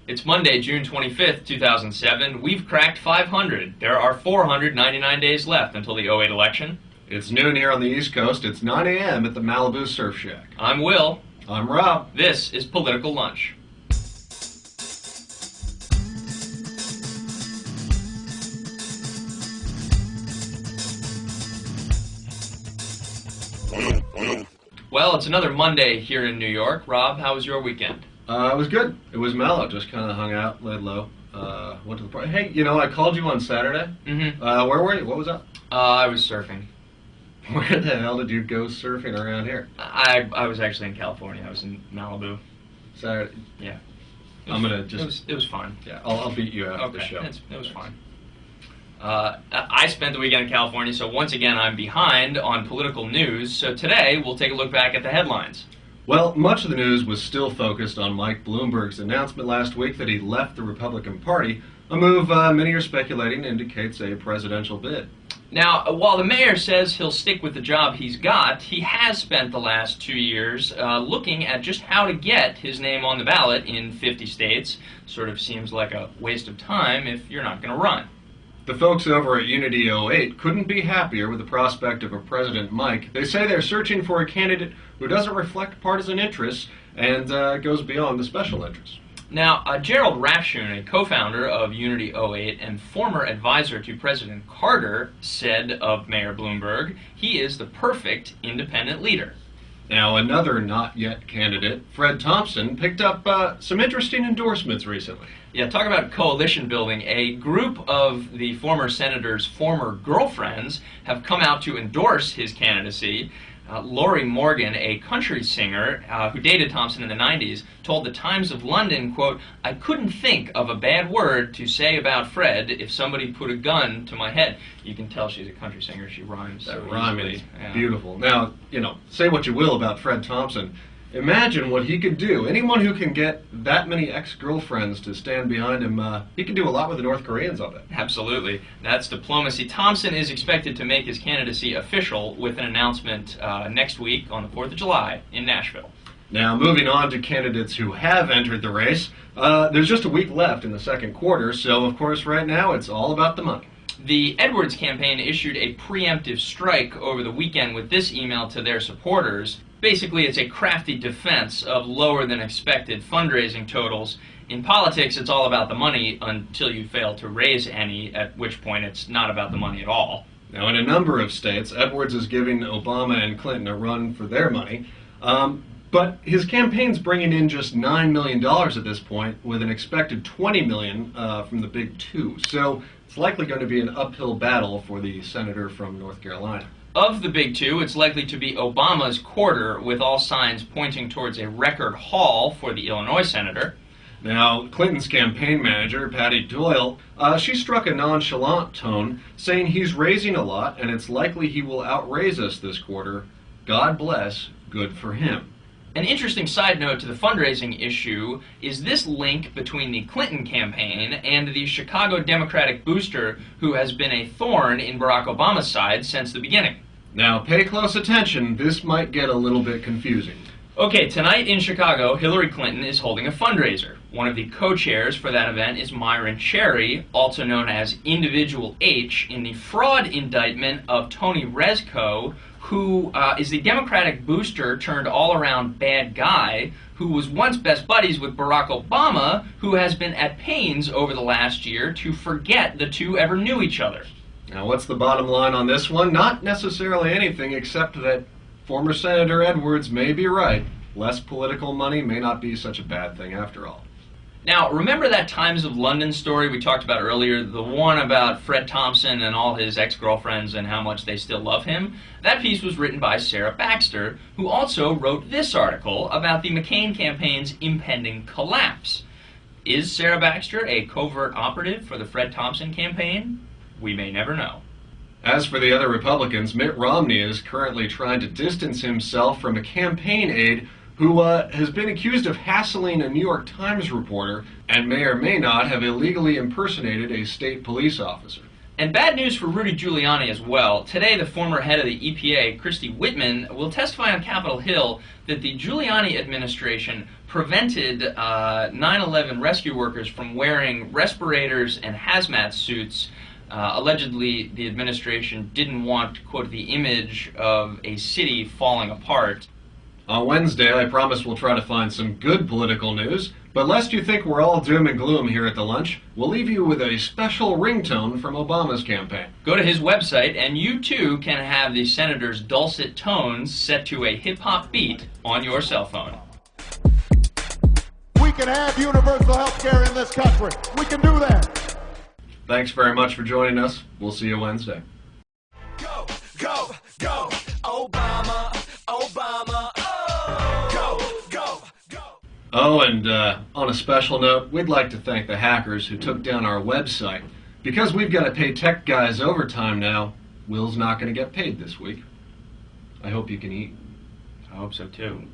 It's Monday, June 25th, 2007. We've cracked 500. There are 499 days left until the '08 election. It's noon here on the East Coast. It's 9 a.m. at the Malibu Surf Shack. I'm Will. I'm Rob. This is Political Lunch. Well, it's another Monday here in New York. Rob, how was your weekend? It was good. It was mellow. Just kind of hung out, laid low. Went to the party. Hey, I called you on Saturday. Mm-hmm. Where were you? What was up? I was surfing. Where the hell did you go surfing around here? I was actually in California. I was in Malibu. Saturday. Yeah. I'm gonna just. It was fun. Yeah, I'll beat you after the show. It was fun. I spent the weekend in California, so once again I'm behind on political news. So today we'll take a look back at the headlines. Well, much of the news was still focused on Mike Bloomberg's announcement last week that he left the Republican Party, a move many are speculating indicates a presidential bid. Now, while the mayor says he'll stick with the job he's got, he has spent the last 2 years looking at just how to get his name on the ballot in 50 states. Sort of seems like a waste of time if you're not going to run. The folks over at Unity 08 couldn't be happier with the prospect of a President Mike. They say they're searching for a candidate who doesn't reflect partisan interests and goes beyond the special interests. Now, Gerald Rafshoon, a co-founder of Unity 08 and former advisor to President Carter, said of Mayor Bloomberg, he is the perfect independent leader. Now, another not-yet candidate, Fred Thompson, picked up some interesting endorsements recently. Yeah, talk about coalition building. A group of the former senator's former girlfriends have come out to endorse his candidacy. Lori Morgan, a country singer who dated Thompson in the 90s, told the Times of London, quote, "I couldn't think of a bad word to say about Fred if somebody put a gun to my head." You can tell she's a country singer. She rhymes so That rhyme easily. is Yeah. beautiful. Now, say what you will about Fred Thompson. Imagine what he could do. Anyone who can get that many ex-girlfriends to stand behind him, he can do a lot with the North Koreans, I'll bet. Absolutely. That's diplomacy. Thompson is expected to make his candidacy official with an announcement next week on the 4th of July in Nashville. Now, moving on to candidates who have entered the race, there's just a week left in the second quarter, so of course right now it's all about the money. The Edwards campaign issued a preemptive strike over the weekend with this email to their supporters. Basically, it's a crafty defense of lower than expected fundraising totals. In politics, it's all about the money until you fail to raise any, at which point it's not about the money at all. Now, in a number of states, Edwards is giving Obama and Clinton a run for their money, but his campaign's bringing in just $9 million at this point, with an expected $20 million from the big two. So it's likely going to be an uphill battle for the senator from North Carolina. Of the big two, it's likely to be Obama's quarter, with all signs pointing towards a record haul for the Illinois senator. Now, Clinton's campaign manager, Patty Doyle, she struck a nonchalant tone, saying he's raising a lot and it's likely he will outraise us this quarter. God bless, good for him. An interesting side note to the fundraising issue is this link between the Clinton campaign and the Chicago Democratic booster who has been a thorn in Barack Obama's side since the beginning. Now, pay close attention. This might get a little bit confusing. Okay, tonight in Chicago, Hillary Clinton is holding a fundraiser. One of the co-chairs for that event is Myron Cherry, also known as Individual H, in the fraud indictment of Tony Rezko, who is the Democratic booster turned all-around bad guy who was once best buddies with Barack Obama, who has been at pains over the last year to forget the two ever knew each other. Now, what's the bottom line on this one? Not necessarily anything, except that former Senator Edwards may be right. Less political money may not be such a bad thing after all. Now, remember that Times of London story we talked about earlier, the one about Fred Thompson and all his ex-girlfriends and how much they still love him? That piece was written by Sarah Baxter, who also wrote this article about the McCain campaign's impending collapse. Is Sarah Baxter a covert operative for the Fred Thompson campaign? We may never know. As for the other Republicans, Mitt Romney is currently trying to distance himself from a campaign aide who has been accused of hassling a New York Times reporter and may or may not have illegally impersonated a state police officer. And bad news for Rudy Giuliani as well. Today, the former head of the EPA, Christy Whitman, will testify on Capitol Hill that the Giuliani administration prevented 9/11 rescue workers from wearing respirators and hazmat suits. Allegedly, the administration didn't want, quote, the image of a city falling apart. On Wednesday, I promise we'll try to find some good political news, but lest you think we're all doom and gloom here at the lunch, we'll leave you with a special ringtone from Obama's campaign. Go to his website, and you too can have the senator's dulcet tones set to a hip-hop beat on your cell phone. We can have universal health care in this country. We can do that. Thanks very much for joining us. We'll see you Wednesday. Go, go, go, Obama, Obama, oh, go, go. Oh, and on a special note, we'd like to thank the hackers who took down our website. Because we've got to pay tech guys overtime now, Will's not going to get paid this week. I hope you can eat. I hope so too.